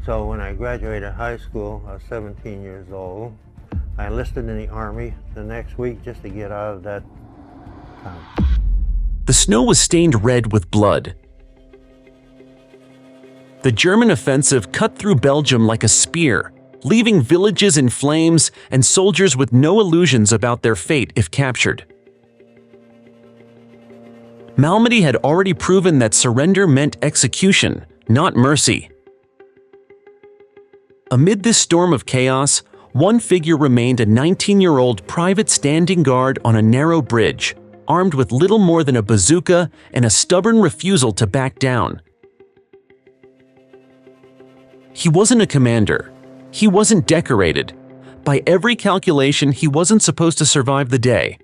So when I graduated high school, I was 17 years old. I enlisted in the Army the next week just to get out of that town. The snow was stained red with blood. The German offensive cut through Belgium like a spear, leaving villages in flames and soldiers with no illusions about their fate if captured. Malmedy had already proven that surrender meant execution, not mercy. Amid this storm of chaos, one figure remained: a 19-year-old private standing guard on a narrow bridge, armed with little more than a bazooka and a stubborn refusal to back down. He wasn't a commander. He wasn't decorated. By every calculation, he wasn't supposed to survive the day.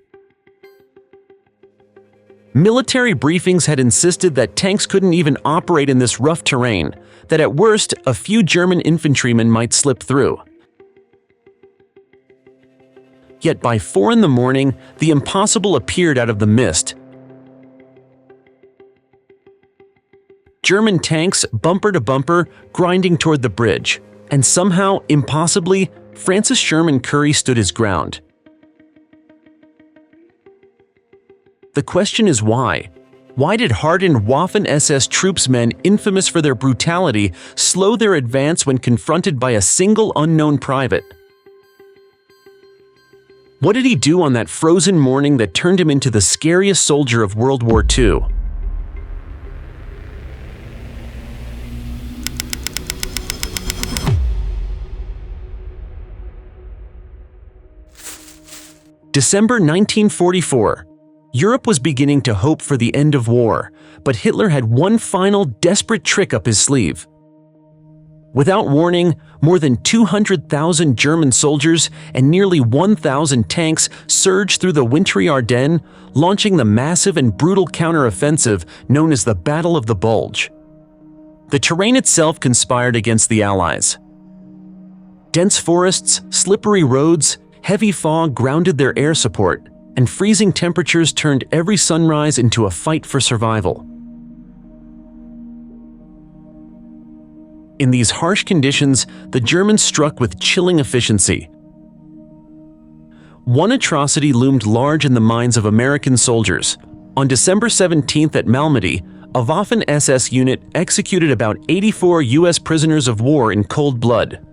Military briefings had insisted that tanks couldn't even operate in this rough terrain, that at worst, a few German infantrymen might slip through. Yet by 4 in the morning, the impossible appeared out of the mist. German tanks, bumper to bumper, grinding toward the bridge. And somehow, impossibly, Francis Sherman Currey stood his ground. The question is why? Why did hardened Waffen-SS troopsmen infamous for their brutality slow their advance when confronted by a single unknown private? What did he do on that frozen morning that turned him into the scariest soldier of World War II? December 1944. Europe was beginning to hope for the end of war, but Hitler had one final desperate trick up his sleeve. Without warning, more than 200,000 German soldiers and nearly 1,000 tanks surged through the wintry Ardennes, launching the massive and brutal counteroffensive known as the Battle of the Bulge. The terrain itself conspired against the Allies. Dense forests, slippery roads, heavy fog grounded their air support, and freezing temperatures turned every sunrise into a fight for survival. In these harsh conditions, the Germans struck with chilling efficiency. One atrocity loomed large in the minds of American soldiers. On December 17th at Malmedy, a Waffen-SS unit executed about 84 U.S. prisoners of war in cold blood.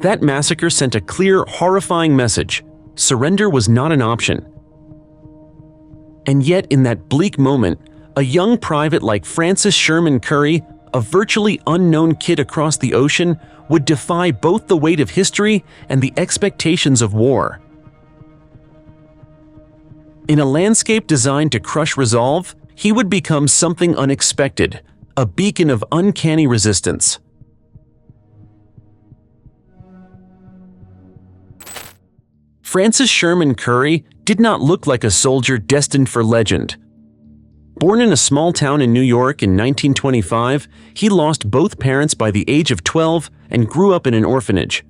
That massacre sent a clear, horrifying message. Surrender was not an option. And yet, in that bleak moment, a young private like Francis Sherman Currey, a virtually unknown kid across the ocean, would defy both the weight of history and the expectations of war. In a landscape designed to crush resolve, he would become something unexpected, a beacon of uncanny resistance. Francis Sherman Currey did not look like a soldier destined for legend. Born in a small town in New York in 1925, he lost both parents by the age of 12 and grew up in an orphanage.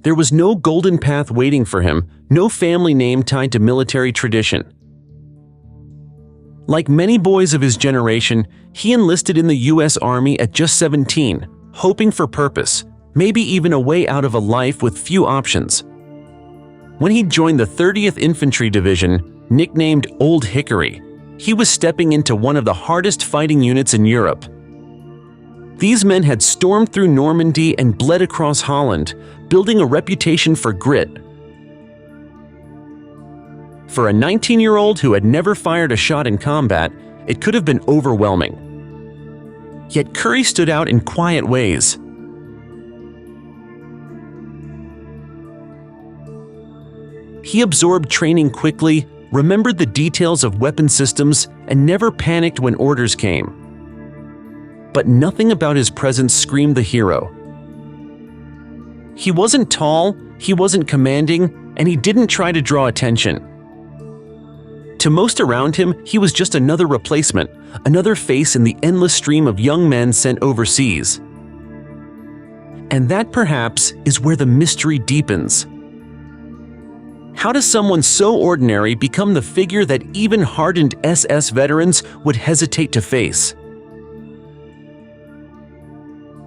There was no golden path waiting for him, no family name tied to military tradition. Like many boys of his generation, he enlisted in the U.S. Army at just 17, hoping for purpose, maybe even a way out of a life with few options. When he joined the 30th Infantry Division, nicknamed Old Hickory, he was stepping into one of the hardest fighting units in Europe. These men had stormed through Normandy and bled across Holland, building a reputation for grit. For a 19-year-old who had never fired a shot in combat, it could have been overwhelming. Yet Currey stood out in quiet ways. He absorbed training quickly, remembered the details of weapon systems, and never panicked when orders came. But nothing about his presence screamed the hero. He wasn't tall, he wasn't commanding, and he didn't try to draw attention. To most around him, he was just another replacement, another face in the endless stream of young men sent overseas. And that, perhaps, is where the mystery deepens. How does someone so ordinary become the figure that even hardened SS veterans would hesitate to face?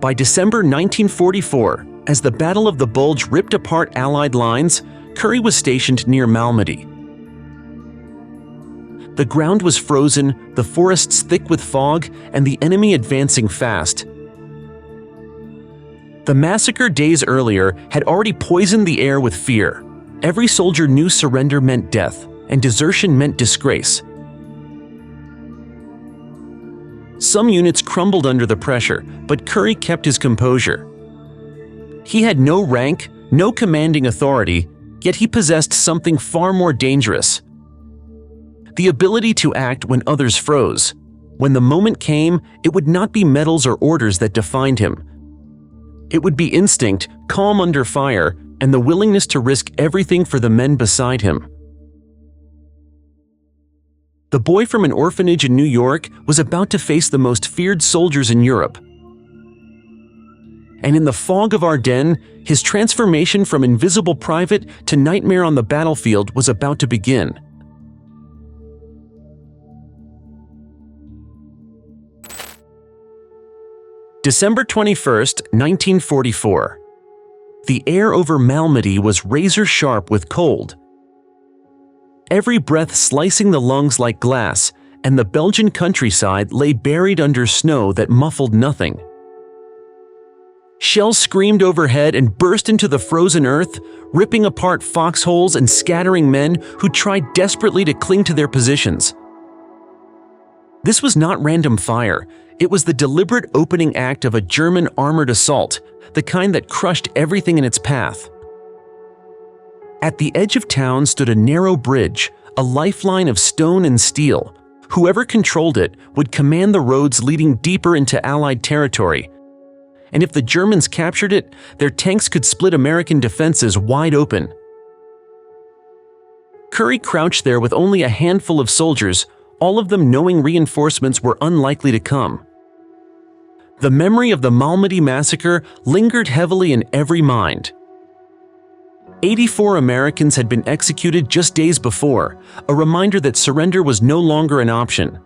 By December 1944, as the Battle of the Bulge ripped apart Allied lines, Currey was stationed near Malmedy. The ground was frozen, the forests thick with fog, and the enemy advancing fast. The massacre days earlier had already poisoned the air with fear. Every soldier knew surrender meant death, and desertion meant disgrace. Some units crumbled under the pressure, but Currey kept his composure. He had no rank, no commanding authority, yet he possessed something far more dangerous: the ability to act when others froze. When the moment came, it would not be medals or orders that defined him. It would be instinct, calm under fire, and the willingness to risk everything for the men beside him. The boy from an orphanage in New York was about to face the most feared soldiers in Europe. And in the fog of Ardennes, his transformation from invisible private to nightmare on the battlefield was about to begin. December 21st, 1944. The air over Malmedy was razor-sharp with cold. Every breath slicing the lungs like glass, and the Belgian countryside lay buried under snow that muffled nothing. Shells screamed overhead and burst into the frozen earth, ripping apart foxholes and scattering men who tried desperately to cling to their positions. This was not random fire. It was the deliberate opening act of a German armored assault, the kind that crushed everything in its path. At the edge of town stood a narrow bridge, a lifeline of stone and steel. Whoever controlled it would command the roads leading deeper into Allied territory. And if the Germans captured it, their tanks could split American defenses wide open. Currey crouched there with only a handful of soldiers, all of them knowing reinforcements were unlikely to come. The memory of the Malmedy massacre lingered heavily in every mind. 84 Americans had been executed just days before, a reminder that surrender was no longer an option.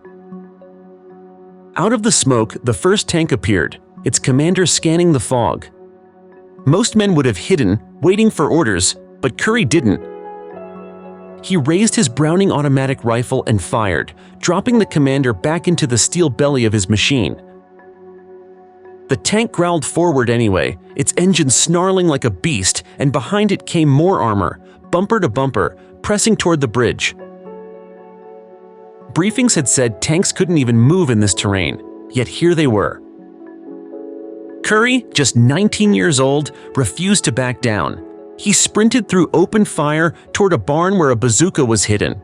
Out of the smoke, the first tank appeared, its commander scanning the fog. Most men would have hidden, waiting for orders, but Currey didn't. He raised his Browning automatic rifle and fired, dropping the commander back into the steel belly of his machine. The tank growled forward anyway, its engine snarling like a beast, and behind it came more armor, bumper to bumper, pressing toward the bridge. Briefings had said tanks couldn't even move in this terrain, yet here they were. Currey, just 19 years old, refused to back down. He sprinted through open fire toward a barn where a bazooka was hidden.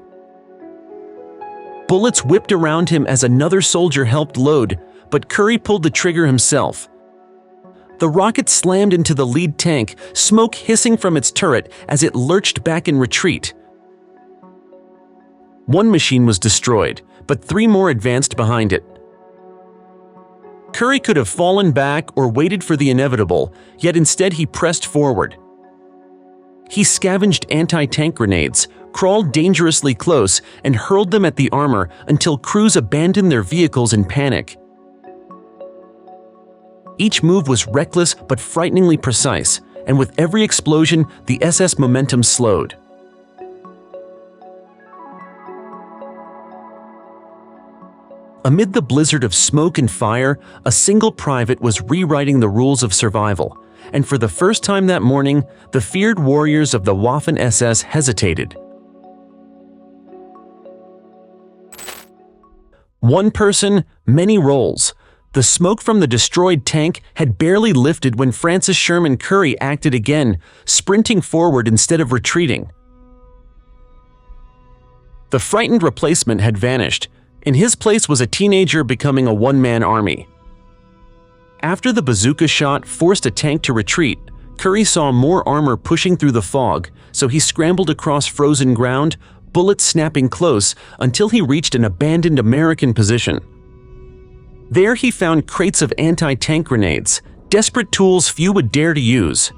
Bullets whipped around him as another soldier helped load, but Currey pulled the trigger himself. The rocket slammed into the lead tank, smoke hissing from its turret as it lurched back in retreat. One machine was destroyed, but 3 more advanced behind it. Currey could have fallen back or waited for the inevitable, yet instead he pressed forward. He scavenged anti-tank grenades, crawled dangerously close, and hurled them at the armor until crews abandoned their vehicles in panic. Each move was reckless but frighteningly precise, and with every explosion, the SS momentum slowed. Amid the blizzard of smoke and fire, a single private was rewriting the rules of survival, and for the first time that morning, the feared warriors of the Waffen-SS hesitated. One person, many roles. The smoke from the destroyed tank had barely lifted when Francis Sherman Currey acted again, sprinting forward instead of retreating. The frightened replacement had vanished. In his place was a teenager becoming a one-man army. After the bazooka shot forced a tank to retreat, Currey saw more armor pushing through the fog, so he scrambled across frozen ground, bullets snapping close, until he reached an abandoned American position. There he found crates of anti-tank grenades, desperate tools few would dare to use.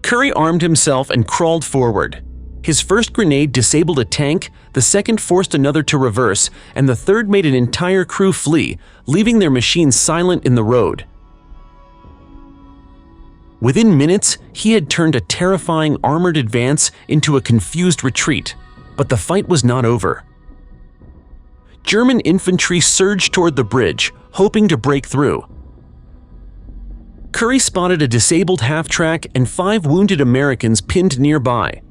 Currey armed himself and crawled forward. His first grenade disabled a tank, the second forced another to reverse, and the third made an entire crew flee, leaving their machine silent in the road. Within minutes, he had turned a terrifying armored advance into a confused retreat, but the fight was not over. German infantry surged toward the bridge, hoping to break through. Currey spotted a disabled half-track and 5 wounded Americans pinned nearby.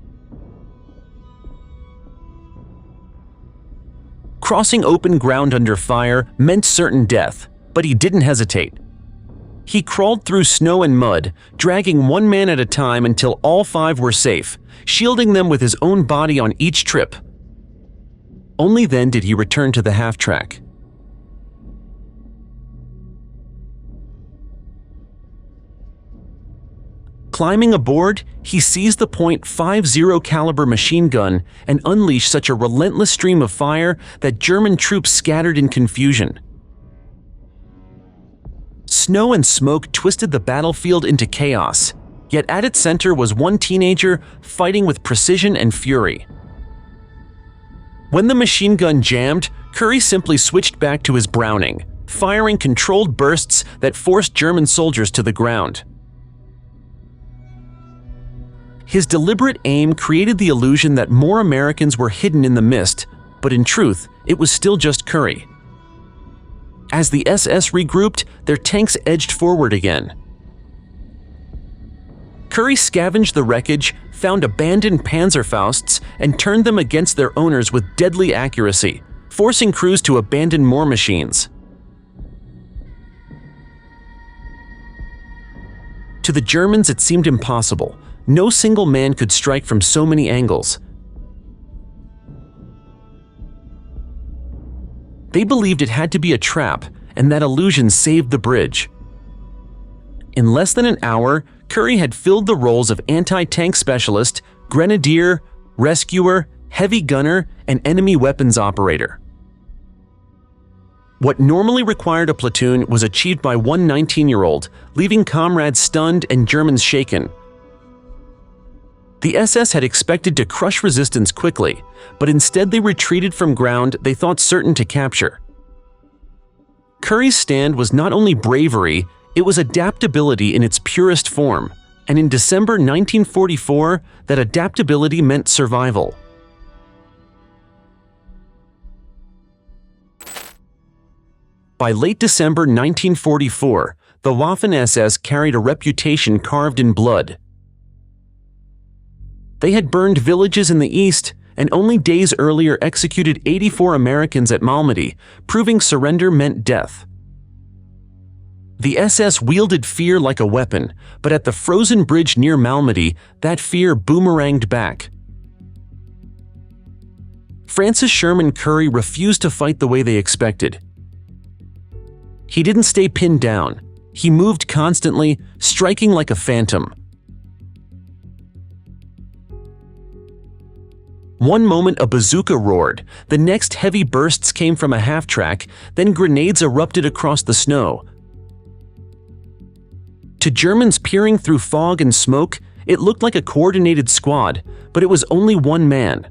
Crossing open ground under fire meant certain death, but he didn't hesitate. He crawled through snow and mud, dragging one man at a time until all 5 were safe, shielding them with his own body on each trip. Only then did he return to the half-track. Climbing aboard, he seized the .50 caliber machine gun and unleashed such a relentless stream of fire that German troops scattered in confusion. Snow and smoke twisted the battlefield into chaos, yet at its center was one teenager fighting with precision and fury. When the machine gun jammed, Currey simply switched back to his Browning, firing controlled bursts that forced German soldiers to the ground. His deliberate aim created the illusion that more Americans were hidden in the mist, but in truth, it was still just Currey. As the SS regrouped, their tanks edged forward again. Currey scavenged the wreckage, found abandoned Panzerfausts, and turned them against their owners with deadly accuracy, forcing crews to abandon more machines. To the Germans, it seemed impossible. No single man could strike from so many angles. They believed it had to be a trap, and that illusion saved the bridge. In less than an hour, Currey had filled the roles of anti-tank specialist, grenadier, rescuer, heavy gunner, and enemy weapons operator. What normally required a platoon was achieved by one 19-year-old, leaving comrades stunned and Germans shaken. The SS had expected to crush resistance quickly, but instead they retreated from ground they thought certain to capture. Currey's stand was not only bravery, it was adaptability in its purest form, and in December 1944, that adaptability meant survival. By late December 1944, the Waffen-SS carried a reputation carved in blood. They had burned villages in the east and only days earlier executed 84 Americans at Malmedy, proving surrender meant death. The SS wielded fear like a weapon, but at the frozen bridge near Malmedy, that fear boomeranged back. Francis Sherman Currey refused to fight the way they expected. He didn't stay pinned down. He moved constantly, striking like a phantom. One moment a bazooka roared, the next heavy bursts came from a half-track, then grenades erupted across the snow. To Germans peering through fog and smoke, it looked like a coordinated squad, but it was only one man.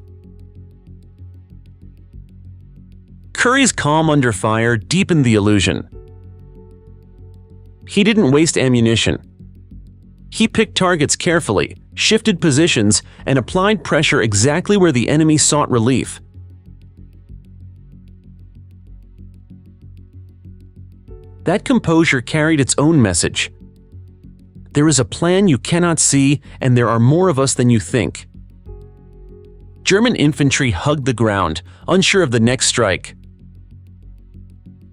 Currey's calm under fire deepened the illusion. He didn't waste ammunition. He picked targets carefully, shifted positions, and applied pressure exactly where the enemy sought relief. That composure carried its own message. There is a plan you cannot see, and there are more of us than you think. German infantry hugged the ground, unsure of the next strike.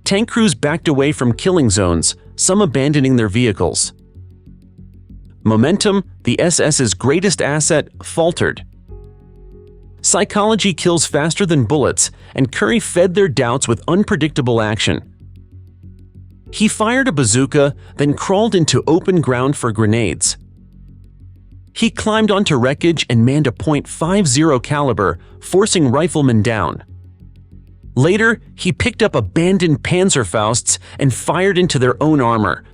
Tank crews backed away from killing zones, some abandoning their vehicles. Momentum, the SS's greatest asset, faltered. Psychology kills faster than bullets, and Currey fed their doubts with unpredictable action. He fired a bazooka, then crawled into open ground for grenades. He climbed onto wreckage and manned a .50 caliber, forcing riflemen down. Later, he picked up abandoned Panzerfausts and fired into their own armor.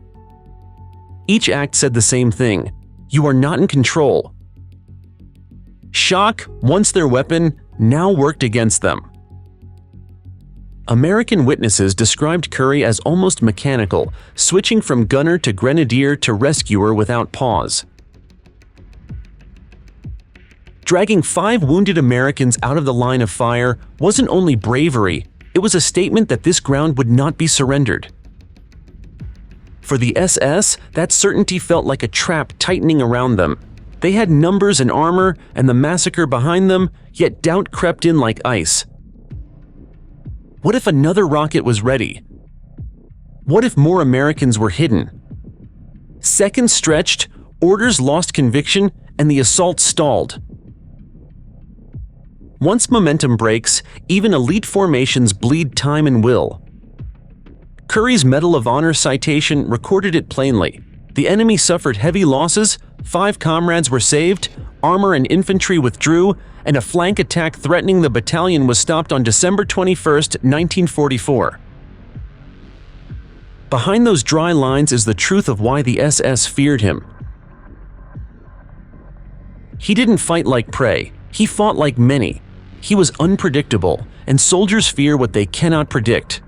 Each act said the same thing: you are not in control. Shock, once their weapon, now worked against them. American witnesses described Currey as almost mechanical, switching from gunner to grenadier to rescuer without pause. Dragging 5 wounded Americans out of the line of fire wasn't only bravery, it was a statement that this ground would not be surrendered. For the SS, that certainty felt like a trap tightening around them. They had numbers and armor and the massacre behind them, yet doubt crept in like ice. What if another rocket was ready? What if more Americans were hidden? Seconds stretched, orders lost conviction, and the assault stalled. Once momentum breaks, even elite formations bleed time and will. Currey's Medal of Honor citation recorded it plainly. The enemy suffered heavy losses, 5 comrades were saved, armor and infantry withdrew, and a flank attack threatening the battalion was stopped on December 21, 1944. Behind those dry lines is the truth of why the SS feared him. He didn't fight like prey, he fought like many. He was unpredictable, and soldiers fear what they cannot predict.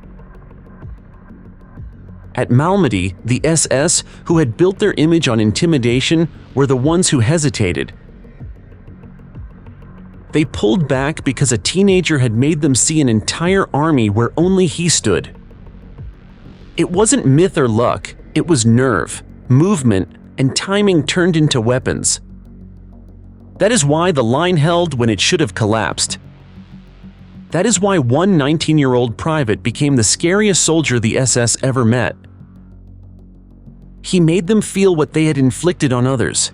At Malmedy, the SS, who had built their image on intimidation, were the ones who hesitated. They pulled back because a teenager had made them see an entire army where only he stood. It wasn't myth or luck, it was nerve, movement, and timing turned into weapons. That is why the line held when it should have collapsed. That is why one 19-year-old private became the scariest soldier the SS ever met. He made them feel what they had inflicted on others.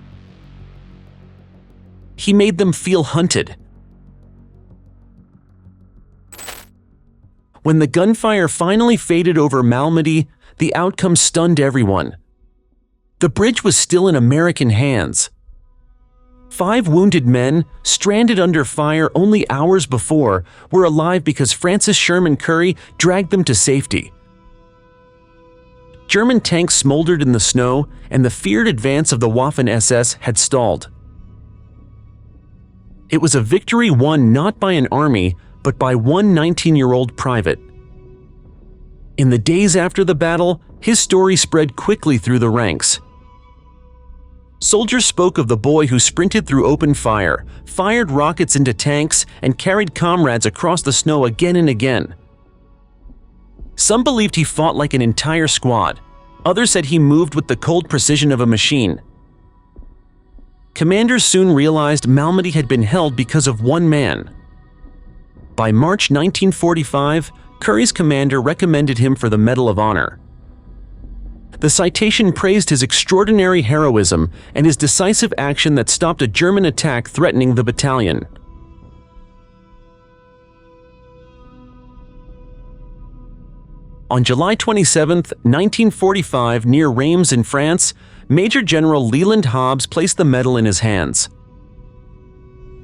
He made them feel hunted. When the gunfire finally faded over Malmedy, the outcome stunned everyone. The bridge was still in American hands. 5 wounded men, stranded under fire only hours before, were alive because Francis Sherman Currey dragged them to safety. German tanks smoldered in the snow, and the feared advance of the Waffen-SS had stalled. It was a victory won not by an army, but by one 19-year-old private. In the days after the battle, his story spread quickly through the ranks. Soldiers spoke of the boy who sprinted through open fire, fired rockets into tanks, and carried comrades across the snow again and again. Some believed he fought like an entire squad. Others said he moved with the cold precision of a machine. Commanders soon realized Malmedy had been held because of one man. By March 1945, Currey's commander recommended him for the Medal of Honor. The citation praised his extraordinary heroism and his decisive action that stopped a German attack threatening the battalion. On July 27, 1945, near Reims in France, Major General Leland Hobbs placed the medal in his hands.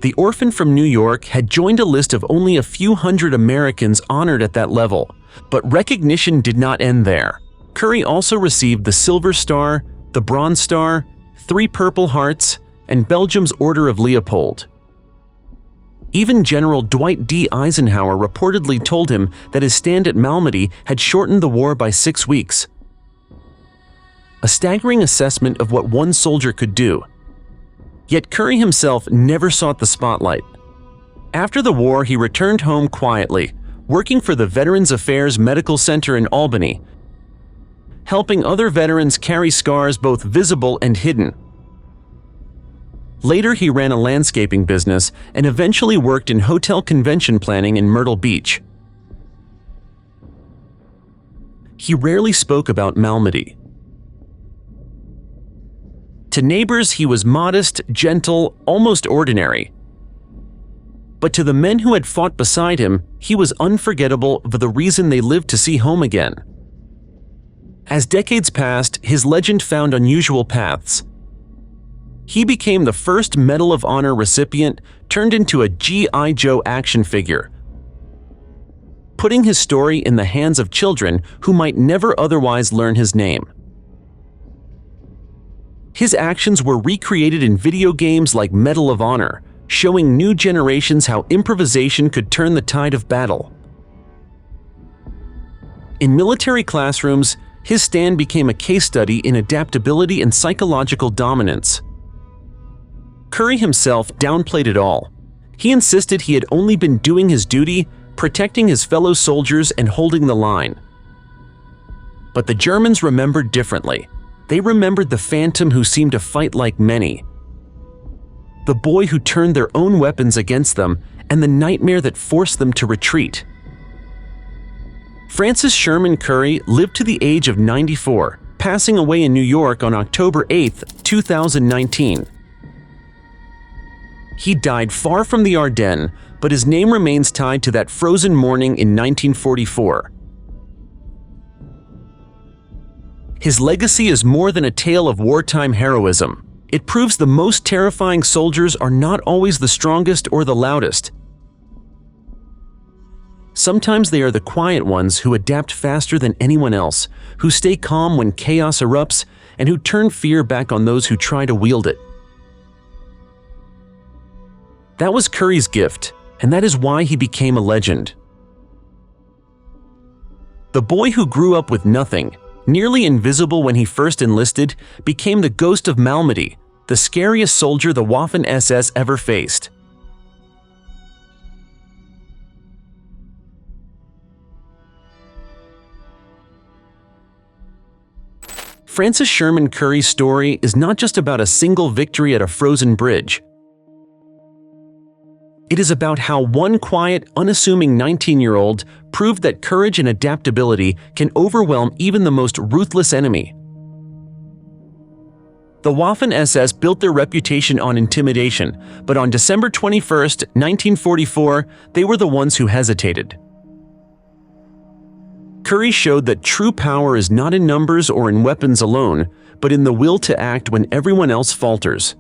The orphan from New York had joined a list of only a few hundred Americans honored at that level, but recognition did not end there. Currey also received the Silver Star, the Bronze Star, 3 Purple Hearts, and Belgium's Order of Leopold. Even General Dwight D. Eisenhower reportedly told him that his stand at Malmedy had shortened the war by 6 weeks. A staggering assessment of what one soldier could do. Yet Currey himself never sought the spotlight. After the war, he returned home quietly, working for the Veterans Affairs Medical Center in Albany, helping other veterans carry scars both visible and hidden. Later, he ran a landscaping business and eventually worked in hotel convention planning in Myrtle Beach. He rarely spoke about Malmedy. To neighbors, he was modest, gentle, almost ordinary. But to the men who had fought beside him, he was unforgettable for the reason they lived to see home again. As decades passed, his legend found unusual paths. He became the first Medal of Honor recipient turned into a G.I. Joe action figure, putting his story in the hands of children who might never otherwise learn his name. His actions were recreated in video games like Medal of Honor, showing new generations how improvisation could turn the tide of battle. In military classrooms, his stand became a case study in adaptability and psychological dominance. Currey himself downplayed it all. He insisted he had only been doing his duty, protecting his fellow soldiers and holding the line. But the Germans remembered differently. They remembered the phantom who seemed to fight like many. The boy who turned their own weapons against them, and the nightmare that forced them to retreat. Francis Sherman Currey lived to the age of 94, passing away in New York on October 8, 2019. He died far from the Ardennes, but his name remains tied to that frozen morning in 1944. His legacy is more than a tale of wartime heroism. It proves the most terrifying soldiers are not always the strongest or the loudest. Sometimes they are the quiet ones who adapt faster than anyone else, who stay calm when chaos erupts, and who turn fear back on those who try to wield it. That was Currey's gift, and that is why he became a legend. The boy who grew up with nothing, nearly invisible when he first enlisted, became the ghost of Malmedy, the scariest soldier the Waffen-SS ever faced. Francis Sherman Currey's story is not just about a single victory at a frozen bridge. It is about how one quiet, unassuming 19-year-old proved that courage and adaptability can overwhelm even the most ruthless enemy. The Waffen-SS built their reputation on intimidation, but on December 21, 1944, they were the ones who hesitated. Currey showed that true power is not in numbers or in weapons alone, but in the will to act when everyone else falters.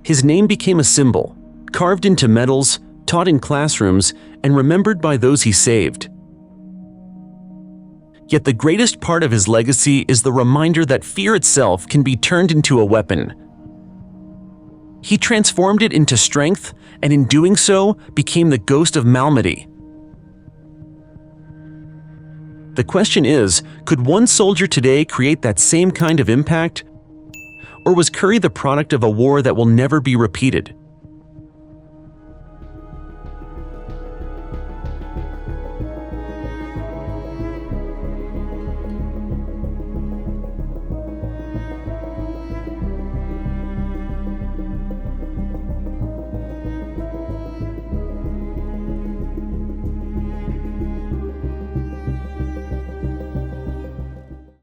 His name became a symbol, carved into medals, taught in classrooms, and remembered by those he saved. Yet the greatest part of his legacy is the reminder that fear itself can be turned into a weapon. He transformed it into strength, and in doing so, became the ghost of Malmedy. The question is, could one soldier today create that same kind of impact? Or was Currey the product of a war that will never be repeated?